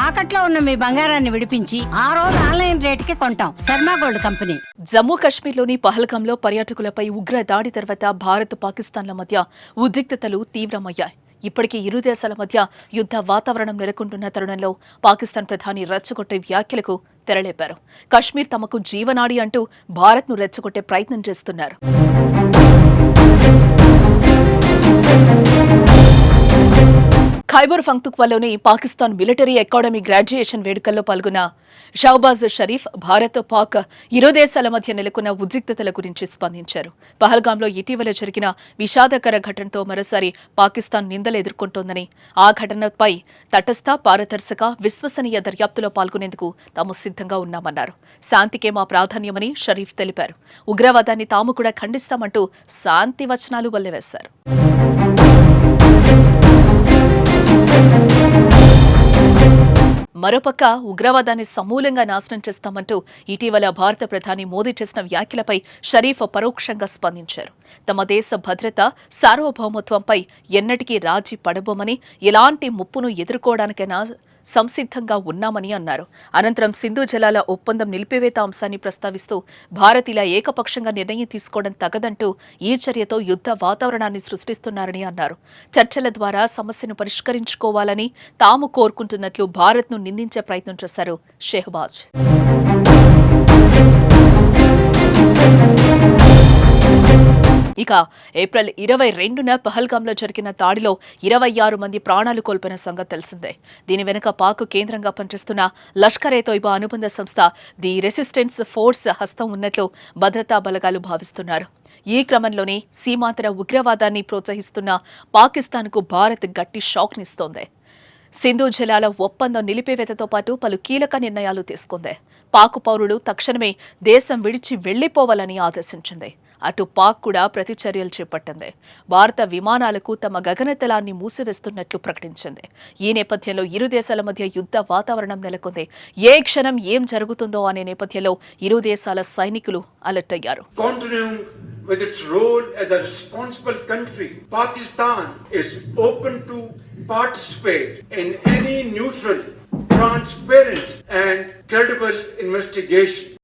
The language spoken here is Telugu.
తాకట్లో ఉన్న మీ బంగారాన్ని విడిపించి ఆ రోజు ఆన్లైన్ రేటుకి కొంటాం. Sharma gold company. జమ్మూ కాశ్మీర్లోని పహల్గాంలో పర్యాటకులపై ఉగ్ర దాడి తర్వాత భారత్ పాకిస్తాన్ల మధ్య ఉద్రిక్తతలు తీవ్రమయ్యాయి. ఇప్పటికీ ఇరు దేశాల మధ్య యుద్ధ వాతావరణం నెలకొంటున్న తరుణంలో పాకిస్తాన్ ప్రధాని రెచ్చగొట్టే వ్యాఖ్యలకు తెరలేపారు. కశ్మీర్ తమకు జీవనాడి అంటూ భారత్ను రెచ్చగొట్టే ప్రయత్నం చేస్తున్నారు. ఖైబర్ పఖ్తూన్ఖ్వాలోని పాకిస్తాన్ మిలిటరీ అకాడమీ గ్రాడ్యుయేషన్ వేడుకల్లో పాల్గొన్న షహబాజ్ షరీఫ్ భారత్ పాక్ ఇరు దేశాల మధ్య నెలకొన్న ఉద్రిక్తతల గురించి స్పందించారు. పహల్గాంలో ఇటీవల జరిగిన విషాదకర ఘటనతో మరోసారి పాకిస్తాన్ నిందలు ఎదుర్కొంటోందని, ఆ ఘటనపై తటస్థ, పారదర్శక, విశ్వసనీయ దర్యాప్తులో పాల్గొనేందుకు తాము సిద్ధంగా ఉన్నామన్నారు. శాంతికే మా ప్రాధాన్యమని షరీఫ్ తెలిపారు. ఉగ్రవాదాన్ని తాము కూడా ఖండిస్తామంటూ శాంతి వచనాలు వల్లెవేశారు. మరోపక్క ఉగ్రవాదాన్ని సమూలంగా నాశనం చేస్తామంటూ ఇటీవల భారత ప్రధాని మోదీ చేసిన వ్యాఖ్యలపై షరీఫ్ పరోక్షంగా స్పందించారు. తమ దేశ భద్రత, సార్వభౌమత్వంపై ఎన్నటికీ రాజీ పడబోమని, ఎలాంటి ముప్పును ఎదుర్కోవడానికైనా సంసిద్ధంగా ఉన్నామని అన్నారు. అనంతరం సింధు జలాల ఒప్పందం నిలిపివేత అంశాన్ని ప్రస్తావిస్తూ భారత్ ఇలా ఏకపక్షంగా నిర్ణయం తీసుకోవడం తగదంటూ ఈ చర్యతో యుద్ధ వాతావరణాన్ని సృష్టిస్తున్నారని అన్నారు. చర్చల ద్వారా సమస్యను పరిష్కరించుకోవాలని తాము కోరుకుంటున్నట్లు భారత్ను నిందించే ప్రయత్నం చేశారు షెహబాజ్. ఇక ఏప్రిల్ 22న పహల్గాంలో జరిగిన దాడిలో 26 మంది ప్రాణాలు కోల్పోయిన సంగతి తెలిసిందే. దీని వెనుక పాక్ కేంద్రంగా పనిచేస్తున్న లష్కర్-ఏ-తోయిబా అనుబంధ సంస్థ ది రెసిస్టెన్స్ ఫోర్స్ హస్తం ఉన్నట్లు భద్రతా బలగాలు భావిస్తున్నారు. ఈ క్రమంలోనే సీమాంతర ఉగ్రవాదాన్ని ప్రోత్సహిస్తున్న పాకిస్తాన్కు భారత్ గట్టి షాక్నిస్తోంది. సింధు జలాల ఒప్పందం నిలిపివేతతో పాటు పలు కీలక నిర్ణయాలు తీసుకుంది. పాక్ పౌరులు తక్షణమే దేశం విడిచి వెళ్లిపోవాలని ఆదేశించింది. అటు పాక్ కూడా ప్రతిచర్యలు చేపట్టింది. భారత విమానాలకు తమ గగనతలాన్ని మూసివేస్తున్నట్లు ప్రకటించింది. ఈ నేపథ్యంలో ఇరు దేశాల మధ్య యుద్ధ వాతావరణం నెలకొంది. ఏ క్షణం ఏం జరుగుతుందో అనే నేపథ్యంలో ఇరు దేశాల సైనికులు అలర్ట్ అయ్యారు. With its role as a responsible country, Pakistan is open to participate in any neutral, transparent and credible investigation